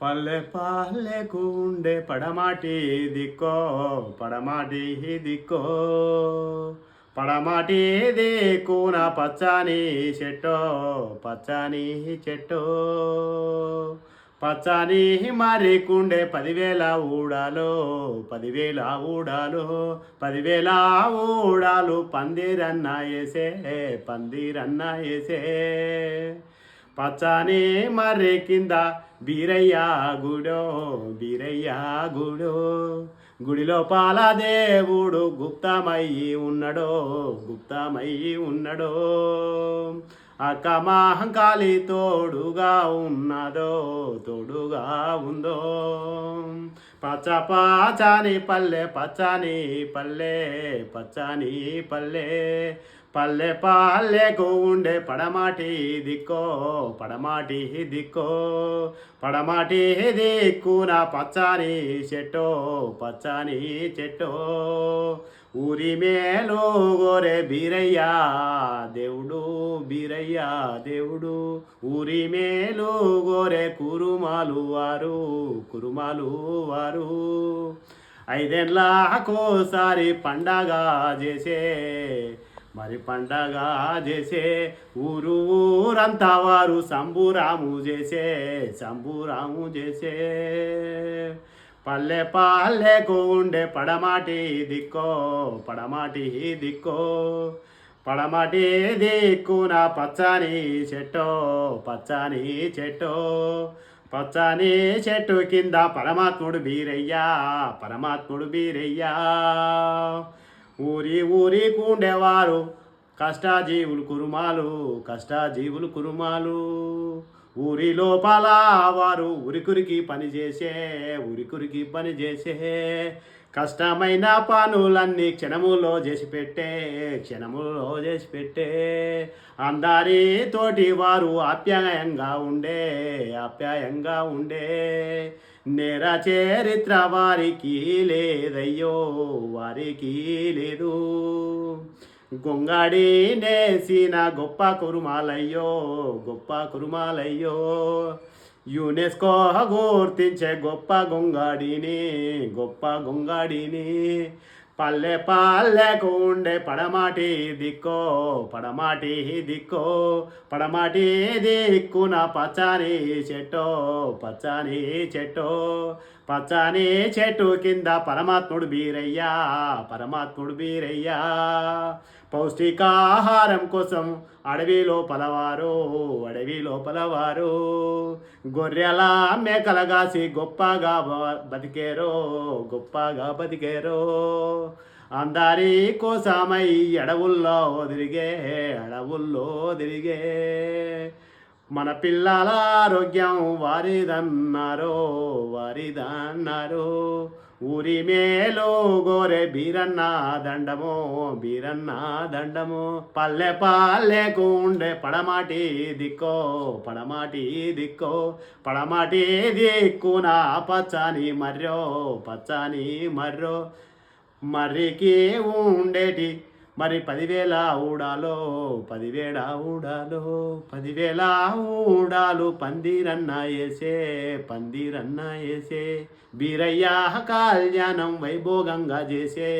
పల్లె పల్లెకు ఉండే పడమాటి దిక్కో పడమాటి దిక్కో పడమాటి దిక్కున పచ్చని చెట్టో పచ్చని చెట్టో పచ్చని మరికుండే 10,000 ఊడాలో 10,000 ఊడాలో 10,000 ఊడాలు పందిరన్న వేసే పందిరన్న వేసే పచ్చని మర్రి కింద బీరయ్య గుడో బీరయ్య గుడో గుడి లోపల దేవుడు గుప్తమయ్యి ఉన్నాడో గుప్తమయ్యి ఉన్నాడో అక్క మహంకాళి తోడుగా ఉన్నదో తోడుగా ఉందో పచ్చ పచ్చని పల్లె పచ్చని పల్లె పచ్చని పల్లె పల్లె పల్లెకు ఉండే పడమాటి దిక్కో పడమాటి దిక్కో పడమాటి దిక్కున పచ్చని చెట్టో పచ్చని చెట్టో ఊరి మేలు గోరే బీరయ్య దేవుడు బీరయ్య దేవుడు ఊరి మేలు గోరే కురుమాలు వారు కురుమాలు వారు 5 ఏళ్ళకోసారి పండగ చేసే మరి పండగ చేసే ఊరంతా వారు సంబురాము చేసే సంబురాము చేసే పల్లె పల్లెకు ఉండే పడమాటి దిక్కో పడమాటి దిక్కో పడమాటి దిక్కున పచ్చని చెట్టో పచ్చని చెట్టో పచ్చని చెట్టు కింద పరమాత్ముడు బీరయ్యా పరమాత్ముడు బీరయ్యా ఊరి ఉండేవారు కష్టజీవులు కురుమాలు కష్టజీవులు కురుమాలు ఊరి లోపల వారు ఉరికురికి పని చేసే కష్టమైన పనులన్నీ క్షణములో చేసి పెట్టే అందరి తోటి వారు ఆప్యాయంగా ఉండే నేర చరిత్ర వారికి లేదయ్యో వారికి లేదు గొంగాడి నేసిన గొప్ప కురుమాలయ్యో యునెస్కో గుర్తించే గొప్ప గొంగాడిని పల్లె పల్లెకు ఉండే పడమాటి దిక్కో పడమాటి దిక్కున పచ్చని చెట్టు కింద పరమాత్ముడు బీరయ్యా పౌష్టికాహారం కోసం అడవి లోపలవారు గొర్రెల మేకల గాసి గొప్పగా బతికేరో అందరి కోసమై అడవుల్లో తిరిగే మన పిల్లల ఆరోగ్యం వారిదన్నారు ఊరి మేలు గోరే బీరన్న దండము పల్లె పల్లెకు ఉండే పడమాటి దిక్కో పడమాటి దిక్కున పచ్చని మర్రో మర్రికి ఉండేటి మరి 10,000 ఊడాలో 10,000 ఊడాలు పందిరన్న వేసే బీరయ్య కళ్యాణం వైభోగంగా చేసే